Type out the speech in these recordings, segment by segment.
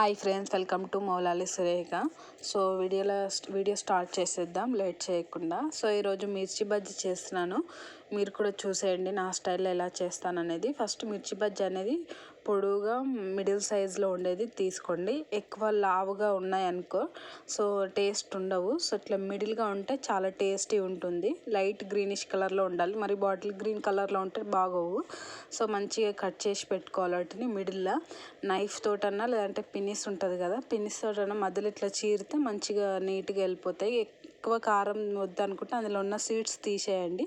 Hi friends, welcome to Moula Ali Surekha. So video start చేసేద్దాం late చేయకుండా. So ఈరోజు మిర్చి బజ్జీ చేస్తున్నాను. మీరు కూడా చూసేయండి నా స్టైల్లో ఎలా చేస్తాననేది. ఫస్ట్ మిర్చి బజ్జీ అనేది పొడవుగా మిడిల్ సైజులో ఉండేది తీసుకోండి. ఎక్కువ లావుగా ఉన్నాయనుకో సో టేస్ట్ ఉండవు. సో ఇట్లా మిడిల్గా ఉంటే చాలా టేస్టీ ఉంటుంది. లైట్ గ్రీనిష్ కలర్లో ఉండాలి, మరి బాటిల్ గ్రీన్ కలర్లో ఉంటే బాగోవు. సో మంచిగా కట్ చేసి పెట్టుకోవాలి. వాటిని మిడిల్లో నైఫ్ తోటన్నా లేదంటే పిన్నిస్ ఉంటుంది కదా, పిన్నిస్ తోటన్నా మధ్యలో ఇట్లా చీరితే మంచిగా నీట్గా వెళ్ళిపోతాయి. ఎక్కువ కారం వద్దనుకుంటే అందులో ఉన్న సీడ్స్ తీసేయండి.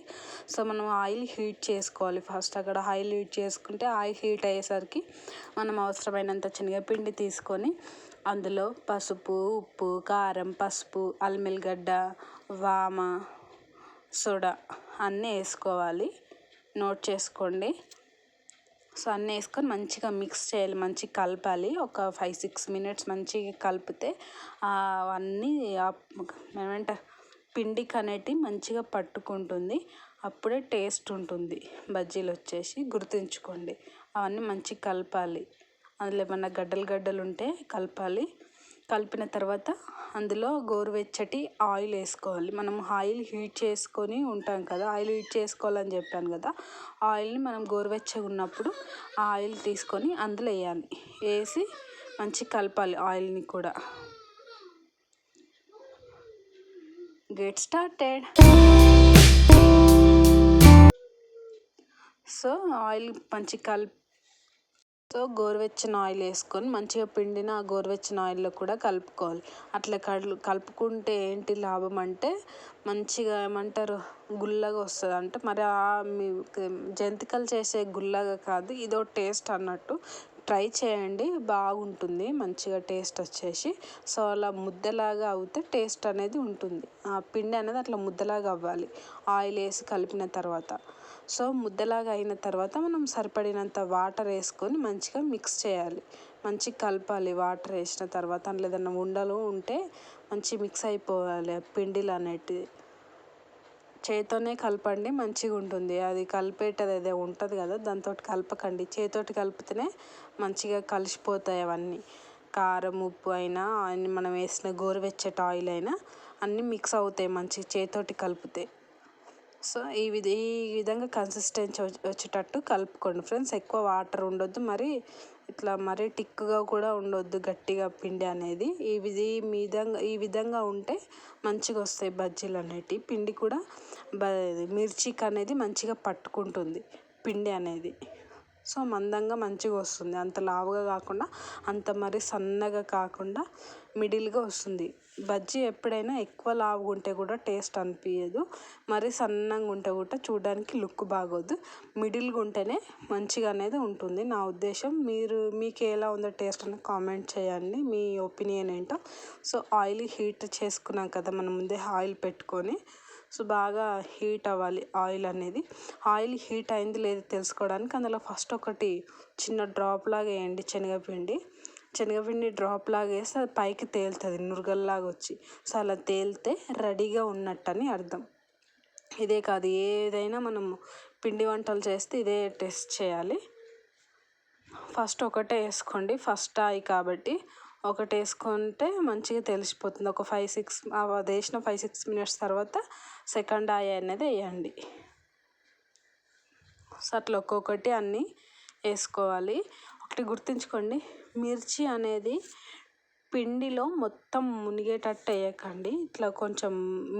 సో మనం ఆయిల్ హీట్ చేసుకోవాలి. ఫస్ట్ అక్కడ ఆయిల్ హీట్ చేసుకుంటే ఆయిల్ హీట్ అయ్యేసరికి మనం అవసరమైనంత శనగపిండి తీసుకొని అందులో పసుపు, ఉప్పు, కారం, పసుపు, అల్లం వెల్లిగడ్డ, వామ, సోడా అన్నీ వేసుకోవాలి. నోట్ చేసుకోండి. సో అన్నీ వేసుకొని మంచిగా మిక్స్ చేయాలి, మంచిగా కలపాలి. ఒక 5-6 మినిట్స్ మంచిగా కలిపితే అవన్నీ ఏమంటారు పిండికి అనేటివి మంచిగా పట్టుకుంటుంది. అప్పుడే టేస్ట్ ఉంటుంది బజ్జీలు వచ్చేసి. గుర్తుంచుకోండి, అవన్నీ మంచిగా కలపాలి. అందులో ఏమన్నా గడ్డలు ఉంటే కలపాలి. కలిపిన తర్వాత అందులో గోరువెచ్చటి ఆయిల్ వేసుకోవాలి. మనం ఆయిల్ హీట్ చేసుకొని ఉంటాం కదా, ఆయిల్ హీట్ చేసుకోవాలని చెప్పాను కదా, ఆయిల్ని మనం గోరువెచ్చగా ఉన్నప్పుడు ఆ ఆయిల్ తీసుకొని అందులో వేయాలి. వేసి మంచిగా కలపాలి ఆయిల్ని కూడా. Get started. సో ఆయిల్ మంచిగా సో గోరువెచ్చని ఆయిల్ వేసుకొని మంచిగా పిండిన ఆ గోరువెచ్చని ఆయిల్లో కూడా కలుపుకోవాలి. అట్లా కలుపుకుంటే ఏంటి లాభం అంటే మంచిగా ఏమంటారు గుల్లగా వస్తుంది. అంటే మరి జంతికలు చేసే గుల్లగా కాదు, ఇదో టేస్ట్ అన్నట్టు. ట్రై చేయండి, బాగుంటుంది మంచిగా టేస్ట్ వచ్చేసి. సో అలా ముద్దలాగా అవుతే టేస్ట్ అనేది ఉంటుంది. ఆ పిండి అనేది అట్లా ముద్దలాగా అవ్వాలి ఆయిల్ వేసి కలిపిన తర్వాత. సో ముద్దలాగా అయిన తర్వాత మనం సరిపడినంత వాటర్ వేసుకొని మంచిగా మిక్స్ చేయాలి, మంచిగా కలపాలి. వాటర్ వేసిన తర్వాత అందులో ఏదైనా ఉండలు ఉంటే మంచిగా మిక్స్ అయిపోవాలి. పిండిలు అనేటివి చేతితోనే కలపండి, మంచిగా ఉంటుంది. అది కలిపేటది ఏదో ఉంటుంది కదా, దాంతో కలపకండి, చేతితోటి కలిపితేనే మంచిగా కలిసిపోతాయి అవన్నీ. కారం, ఉప్పు అయినా మనం వేసిన గోరువెచ్చటి ఆయిల్ అయినా అన్నీ మిక్స్ అవుతాయి మంచిగా చేతితోటి కలిపితే. సో ఈ విధంగా కన్సిస్టెన్సీ వచ్చేటట్టు కలుపుకోండి ఫ్రెండ్స్. ఎక్కువ వాటర్ ఉండొద్దు, మరి ఇట్లా మరీ టిక్గా కూడా ఉండొద్దు గట్టిగా పిండి అనేది. ఈ విధంగా ఉంటే మంచిగా వస్తాయి బజ్జీలు అనేటివి. పిండి కూడా మిర్చికి అనేది మంచిగా పట్టుకుంటుంది పిండి అనేది. సో మందంగా మంచిగా వస్తుంది. అంత లావుగా కాకుండా అంత మరి సన్నగా కాకుండా మిడిల్గా వస్తుంది. బజ్జీ ఎప్పుడైనా ఎక్కువ లావుగా ఉంటే కూడా టేస్ట్ అనిపించదు, మరి సన్నగా ఉంటే కూడా చూడడానికి లుక్ బాగోదు. మిడిల్గా ఉంటేనే మంచిగా అనేది ఉంటుంది నా ఉద్దేశం. మీకు ఎలా ఉందో టేస్ట్ అని కామెంట్ చేయండి, మీ ఒపీనియన్ ఏంటో. సో ఆయిల్ హీట్ చేసుకున్నాం కదా మనం ముందే ఆయిల్ పెట్టుకొని. సో బాగా హీట్ అవ్వాలి ఆయిల్ అనేది. ఆయిల్ హీట్ అయింది లేదు తెలుసుకోవడానికి అందులో ఫస్ట్ ఒకటి చిన్న డ్రాప్ లాగా వేయండి శనగపిండి డ్రాప్ లాగా వేస్తే అది పైకి తేలుతుంది నురగల్లాగా వచ్చి. సో అలా తేలితే రెడీగా ఉన్నట్టు అని అర్థం. ఇదే కాదు, ఏదైనా మనం పిండి వంటలు చేస్తే ఇదే టెస్ట్ చేయాలి. ఫస్ట్ ఒకటే వేసుకోండి, ఫస్ట్ ఆయి కాబట్టి ఒకటి వేసుకుంటే మంచిగా తెలిసిపోతుంది. ఒక 5-6 అది వేసిన 5-6 మినిట్స్ తర్వాత సెకండ్ ఆయి అనేది వేయండి. సో అట్లా ఒక్కొక్కటి అన్నీ వేసుకోవాలి. ఒకటి గుర్తుంచుకోండి, మిర్చి అనేది పిండిలో మొత్తం మునిగేటట్టు వేయకండి. ఇట్లా కొంచెం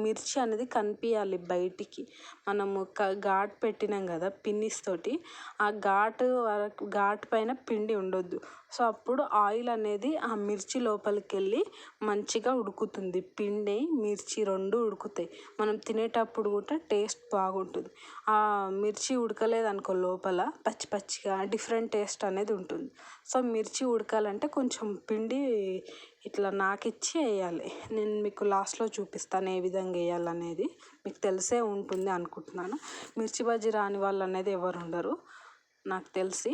మిర్చి అనేది కనిపించాలి బయటికి. మనము ఘాటు పెట్టినాం కదా పిన్నిస్ తోటి, ఆ ఘాటు పైన పిండి ఉండొద్దు. సో అప్పుడు ఆయిల్ అనేది ఆ మిర్చి లోపలికి వెళ్ళి మంచిగా ఉడుకుతుంది. పిండి మిర్చి రెండు ఉడుకుతాయి. మనం తినేటప్పుడు కూడా టేస్ట్ బాగుంటుంది. ఆ మిర్చి ఉడకలేదు అనుకో లోపల పచ్చిగా డిఫరెంట్ టేస్ట్ అనేది ఉంటుంది. సో మిర్చి ఉడకాలంటే కొంచెం పిండి ఇట్లా నాకిచ్చి వేయాలి. నేను మీకు లాస్ట్లో చూపిస్తాను ఏ విధంగా వేయాలనేది. మీకు తెలిసే ఉంటుంది అనుకుంటున్నాను. మిర్చి బజ్జీ రాని వాళ్ళు అనేది ఎవరు ఉండరు నాకు తెలిసి.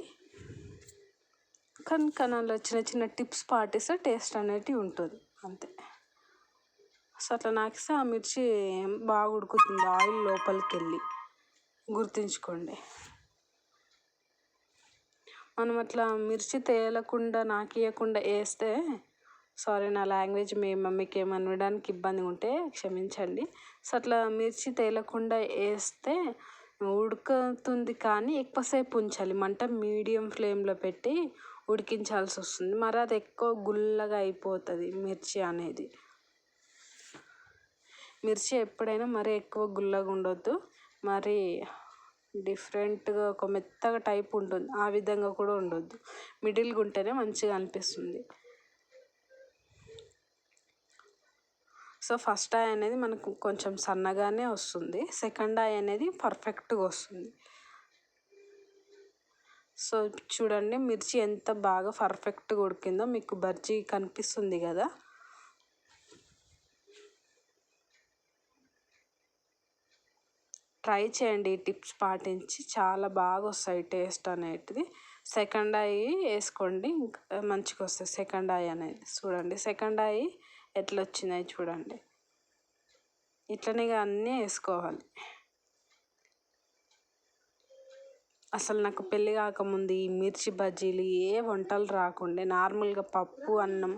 కానీ అందులో చిన్న టిప్స్ పాటిస్తే టేస్ట్ అనేది ఉంటుంది అంతే. సో అట్లా నాకిస్తే ఆ మిర్చి బాగా ఉడుకుతుంది ఆయిల్ లోపలికి వెళ్ళి. గుర్తుంచుకోండి. మనం అట్లా మిర్చి తేలకుండా నాకియకుండా వేస్తే, సారీ నా లాంగ్వేజ్ మీ మమ్మీకి ఏమన్నా వినడానికి ఇబ్బందిగా ఉంటే క్షమించండి. సో అట్లా మిర్చి తేలకుండా వేస్తే ఉడుకుతుంది, కానీ ఎక్కువసేపు ఉంచాలి. మంట మీడియం ఫ్లేమ్లో పెట్టి ఉడికించాల్సి వస్తుంది. మరి అది ఎక్కువ గుల్లగా అయిపోతుంది మిర్చి అనేది. మిర్చి ఎప్పుడైనా మరీ ఎక్కువ గుల్లగా ఉండొద్దు, మరి డిఫరెంట్గా ఒక మెత్తగా టైప్ ఉంటుంది, ఆ విధంగా కూడా ఉండొద్దు. మిడిల్గా ఉంటేనే మంచిగా అనిపిస్తుంది. సో ఫస్ట్ ఆయి అనేది మనకు కొంచెం సన్నగానే వస్తుంది, సెకండ్ ఆయి అనేది పర్ఫెక్ట్గా వస్తుంది. సో చూడండి మిర్చి ఎంత బాగా పర్ఫెక్ట్గా ఉడికిందో మీకు బజ్జీ కనిపిస్తుంది కదా. ట్రై చేయండి, ఈ టిప్స్ పాటించి చాలా బాగా వస్తాయి టేస్ట్ అనేది. సెకండ్ ఆయి వేసుకోండి, ఇంకా మంచిగా వస్తుంది సెకండ్ ఆయి అనేది. చూడండి సెకండ్ ఆయి ఎట్లా వచ్చినాయి చూడండి. ఇట్లనే అన్నీ వేసుకోవాలి. అసలు నాకు పెళ్ళి కాకముందు ఈ మిర్చి బజ్జీలు ఏ వంటలు రాకుండే, నార్మల్గా పప్పు అన్నం,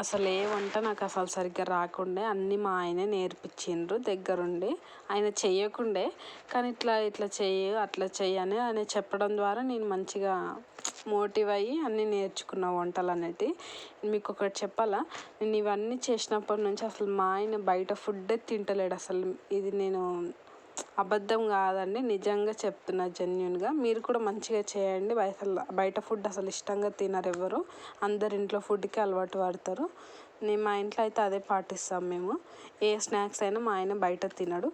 అసలు ఏ వంట నాకు అసలు సరిగ్గా రాకుండే. అన్నీ మా ఆయనే నేర్పించిండ్రు దగ్గరుండి. ఆయన చెయ్యకుండే, కానీ ఇట్లా ఇట్లా చెయ్యి అట్లా చెయ్యి అని ఆయన చెప్పడం ద్వారా నేను మంచిగా మోటివ్ అయ్యి అన్నీ నేర్చుకున్న వంటలు అనేటివి. మీకు ఒకటి చెప్పాలా, నేను ఇవన్నీ చేసినప్పటి నుంచి అసలు మా ఆయన బయట ఫుడ్డే తింటలేడు అసలు. ఇది నేను అబద్ధం కాదండి, నిజంగా చెప్తున్నా జెన్యూన్గా. మీరు కూడా మంచిగా చేయండి. బయట ఫుడ్ అసలు ఇష్టంగా తినరు ఎవరు, అందరు ఇంట్లో ఫుడ్కి అలవాటు పడతారు. మా ఇంట్లో అయితే అదే పాటిస్తాం మేము. ఏ స్నాక్స్ అయినా మా ఆయన బయట తినడు,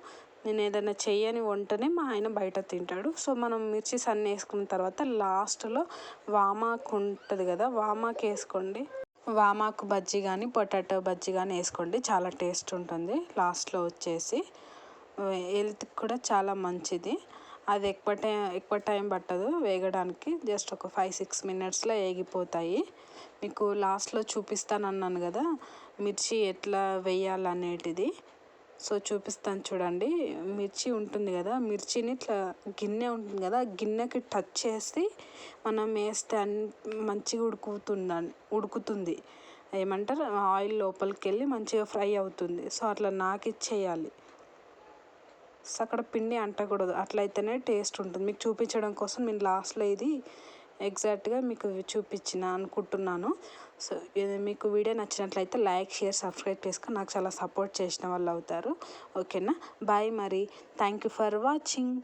నేను ఏదైనా చెయ్యని వంటనే మా ఆయన బయట తింటాడు. సో మనం మిర్చీస్ అన్నీ వేసుకున్న తర్వాత లాస్ట్లో వామాకు ఉంటుంది కదా, వామాకు వేసుకోండి. వామాకు బజ్జీ కానీ పొటాటో బజ్జీ కానీ వేసుకోండి, చాలా టేస్ట్ ఉంటుంది. లాస్ట్లో వచ్చేసి హెల్త్కి కూడా చాలా మంచిది. అది ఎక్కువ టైం పట్టదు వేగడానికి, జస్ట్ ఒక 5-6 మినిట్స్లో వేగిపోతాయి. మీకు లాస్ట్లో చూపిస్తాను అన్నాను కదా మిర్చి ఎట్లా వేయాలనేటిది. సో చూపిస్తాను చూడండి. మిర్చి ఉంటుంది కదా, మిర్చిని ఇట్లా గిన్నె ఉంటుంది కదా, గిన్నెకి టచ్ చేసి మనం వేస్తే మంచిగా ఉడుకుతుంది. ఏమంటారు, ఆయిల్ లోపలికి వెళ్ళి మంచిగా ఫ్రై అవుతుంది. సో అట్లా నాకిచ్చేయాలి. సో అక్కడ పిండి అంటకూడదు, అట్లయితేనే టేస్ట్ ఉంటుంది. మీకు చూపించడం కోసం నేను లాస్ట్లో ఇది ఎగ్జాక్ట్గా మీకు చూపించిన అనుకుంటున్నాను. సో మీకు వీడియో నచ్చినట్లయితే లైక్, షేర్, సబ్స్క్రైబ్ చేసుకొని నాకు చాలా సపోర్ట్ చేసిన వాళ్ళు అవుతారు. ఓకేనా, బాయ్ మరి. Thank you for watching.